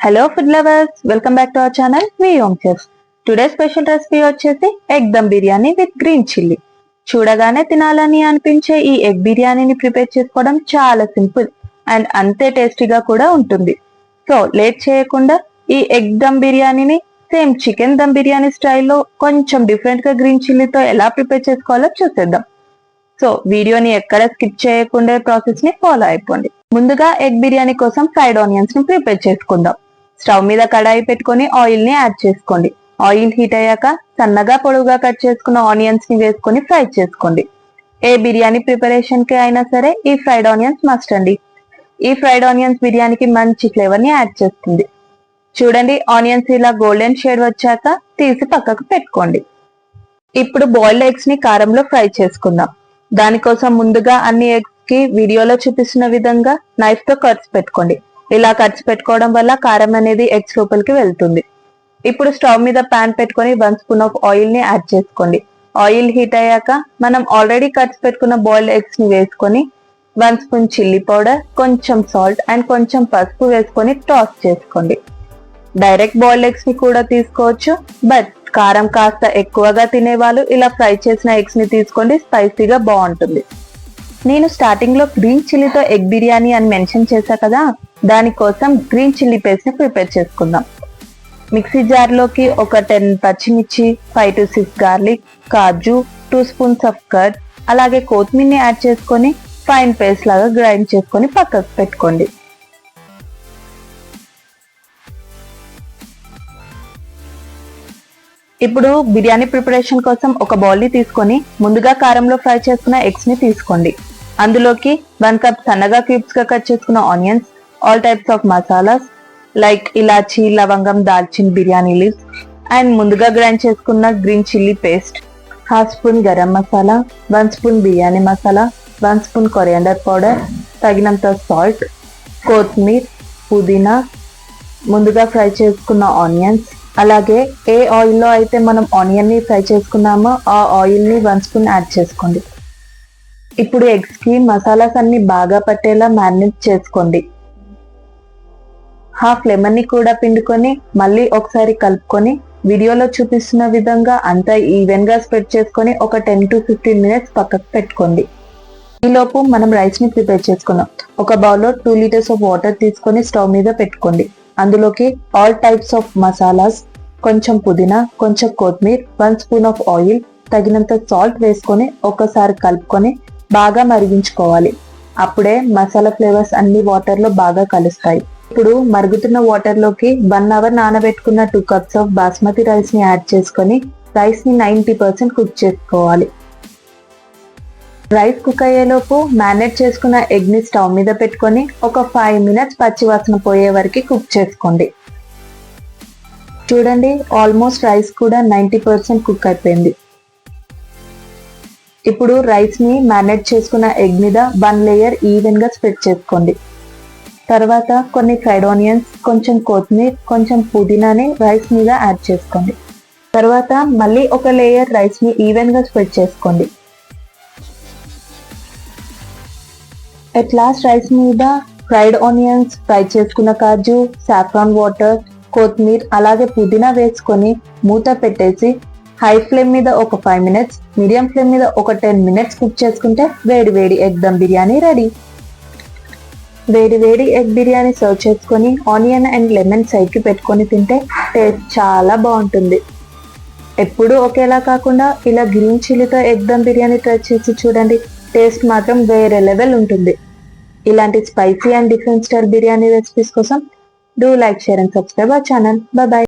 Hello food lovers, welcome back to our channel we home chefs. Today special recipe వచ్చేసి egg dum biryani with green chilli. చూడగానే తినాలని అనిపించే ఈ egg బిర్యానీని prepare చేసుకోవడం చాలా సింపుల్ అండ్ అంతే టేస్టీగా కూడా ఉంటుంది. సో లేట్ చేయకుండా ఈ ఎగ్ దమ్ బిర్యానీని సేమ్ చికెన్ దమ్ బిర్యానీ స్టైల్లో కొంచెం డిఫరెంట్ గా గ్రీన్ చిల్లీతో ఎలా ప్రిపేర్ చేసుకోవాలో చూసేద్దాం. సో వీడియోని ఎక్కడ స్కిప్ చేయకుండా ప్రాసెస్ ని ఫాలో అయిపోండి. ముందుగా ఎగ్ బిర్యానీ కోసం ఫ్రైడ్ ఆనియన్స్ ని ప్రిపేర్ చేసుకుందాం. స్టవ్ మీద కడాయి పెట్టుకొని ఆయిల్ ని యాడ్ చేసుకోండి. ఆయిల్ హీట్ అయ్యాక సన్నగా పొడవుగా కట్ చేసుకున్న ఆనియన్స్ ని వేసుకొని ఫ్రై చేసుకోండి. ఏ బిర్యానీ ప్రిపరేషన్ కి అయినా సరే ఈ ఫ్రైడ్ ఆనియన్స్ మస్ట్ అండి. ఈ ఫ్రైడ్ ఆనియన్స్ బిర్యానీకి మంచి ఫ్లేవర్ ని యాడ్ చేస్తుంది. చూడండి, ఆనియన్స్ ఇలా గోల్డెన్ షేడ్ వచ్చాక తీసి పక్కకు పెట్టుకోండి. ఇప్పుడు బాయిల్డ్ ఎగ్స్ ని కారంలో ఫ్రై చేసుకుందాం. దానికోసం ముందుగా అన్ని ఎగ్స్ కి వీడియోలో చూపిస్తున్న విధంగా నైఫ్ తో కట్స్ పెట్టుకోండి. ఇలా కట్స్ పెట్టుకోవడం వల్ల కారం అనేది ఎగ్స్ లోపలికి వెళ్తుంది. ఇప్పుడు స్టవ్ మీద పాన్ పెట్టుకొని 1 స్పూన్ ఆఫ్ ఆయిల్ ని యాడ్ చేసుకోండి. ఆయిల్ హీట్ అయ్యాక మనం ఆల్రెడీ కట్స్ పెట్టుకున్న బాయిల్డ్ ఎగ్స్ ని వేసుకొని 1 స్పూన్ చిల్లీ పౌడర్, కొంచెం సాల్ట్ అండ్ కొంచెం పసుపు వేసుకొని టాస్ చేసుకోండి. డైరెక్ట్ బాయిల్డ్ ఎగ్స్ ని కూడా తీసుకోవచ్చు, బట్ కారం కాస్త ఎక్కువగా తినేవాళ్ళు ఇలా ఫ్రై చేసిన ఎగ్స్ ని తీసుకోండి, స్పైసీగా బాగుంటుంది. నేను స్టార్టింగ్ లో గ్రీన్ చిల్లీతో ఎగ్ బిర్యానీ అని మెన్షన్ చేశా కదా, దానికోసం గ్రీన్ చిల్లీ పేస్ట్ ని ప్రిపేర్ చేసుకుందాం. మిక్సీ జార్ లోకి ఒక 10 పచ్చిమిర్చి, 5 to 6 garlic, kaju, 2 spoons of curd, అలాగే కొత్తిమీరని యాడ్ చేసుకొని ఫైన్ పేస్ట్ లాగా గ్రైండ్ చేసుకొని పక్కకు పెట్టుకోండి. ఇప్పుడు బిర్యానీ ప్రిపరేషన్ కోసం ఒక బౌల్ ని తీసుకొని ముందుగా కారంలో ఫ్రై చేసుకున్న ఎగ్స్ ని తీసుకోండి. అందులోకి 1 కప్ సన్నగా క్యూబ్స్ గా కట్ చేసుకున్న onions, all types of masalas like ఇలాచి, లవంగం, దాల్చిన్, బిర్యానీ లీవ్స్ అండ్ ముందుగా గ్రైండ్ చేసుకున్న green chilli paste, 1/2 spoon garam masala, 1 spoon biryani masala, 1 spoon coriander powder, తగినంత సాల్ట్, కొత్తిమీర, పుదీనా, ముందుగా ఫ్రై చేసుకున్న ఆనియన్స్, అలాగే ఏ ఆయిల్ లో అయితే మనం ఆనియన్ ని ఫ్రై చేసుకున్నామో ఆ ఆయిల్ ని 1 స్పూన్ యాడ్ చేసుకోండి. ఇప్పుడు ఎగ్స్ కి మసాలాస్ అన్ని బాగా పట్టేలా మ్యారినేట్ చేసుకోండి. 1/2 లెమన్ ని కూడా పిండుకొని మళ్ళీ ఒకసారి కలుపుకొని వీడియోలో చూపిస్తున్న విధంగా అంతా ఈవెన్ గా స్ప్రెడ్ చేసుకొని ఒక 10 to 15 మినిట్స్ పక్కకు పెట్టుకోండి. ఈలోపు మనం రైస్ ని ప్రిపేర్ చేసుకుందాం. ఒక బౌల్లో 2 లీటర్స్ ఆఫ్ వాటర్ తీసుకొని స్టవ్ మీద పెట్టుకోండి. అందులోకి ఆల్ టైప్స్ ఆఫ్ మసాలాస్, కొంచెం పుదీనా, కొంచెం కొత్తిమీర, 1 స్పూన్ ఆఫ్ ఆయిల్, తగినంత సాల్ట్ వేసుకొని ఒకసారి కలుపుకొని బాగా మరిగించుకోవాలి. అప్పుడే మసాలా ఫ్లేవర్స్ అన్ని వాటర్ లో బాగా కలుస్తాయి. ఇప్పుడు మరుగుతున్న వాటర్ లోకి 1 అవర్ నానబెట్టుకున్న 2 కప్స్ ఆఫ్ బాస్మతి రైస్ ని యాడ్ చేసుకొని రైస్ ని 90% కుక్ చేసుకోవాలి. రైస్ కుక్ అయ్యేలోపు మ్యారినేట్ చేసుకున్న ఎగ్ ని స్టవ్ మీద పెట్టుకొని ఒక 5 మినిట్స్ పచ్చివాసన పోయే వరకు కుక్ చేసుకోండి. చూడండి, ఆల్మోస్ట్ రైస్ కూడా 90% కుక్ అయిపోయింది. ఇప్పుడు రైస్ ని మ్యారినేట్ చేసుకున్న ఎగ్ మీద 1 లేయర్ ఈవెన్ గా స్ప్రెడ్ చేసుకోండి. తర్వాత కొన్ని ఫ్రైడ్ ఆనియన్స్, కొంచెం కొత్తిమీర, కొంచెం పుదీనాని రైస్ మీద యాడ్ చేసుకోండి. తర్వాత మళ్ళీ ఒక లేయర్ రైస్ ని ఈవెన్ గా స్ప్రెడ్ చేసుకోండి. ఎట్ లాస్ట్ రైస్ మీద ఫ్రైడ్ ఆనియన్స్, ఫ్రై చేసుకున్న కాజు, సాఫ్రాన్ వాటర్, కొత్తిమీర అలాగే పుదీనా వేసుకొని మూత పెట్టేసి హై ఫ్లేమ్ మీద ఒక 5 మినిట్స్, మీడియం ఫ్లేమ్ మీద ఒక 10 మినిట్స్ కుక్ చేసుకుంటే వేడి వేడి ఎగ్ దమ్ బిర్యానీ రెడీ. వేడి వేడి ఎగ్ బిర్యానీ సర్వ్ చేసుకొని ఆనియన్ అండ్ లెమన్ సైడ్ కి పెట్టుకొని తింటే టేస్ట్ చాలా బాగుంటుంది. ఎప్పుడూ ఒకేలా కాకుండా ఇలా గ్రీన్ చిల్లీతో ఎగ్ దమ్ బిర్యానీ ట్రై చేసి చూడండి, టేస్ట్ మాత్రం వేరే లెవెల్ ఉంటుంది. ఇలాంటి spicy and different style biryani recipes కోసం do like, share and subscribe our channel. Bye by.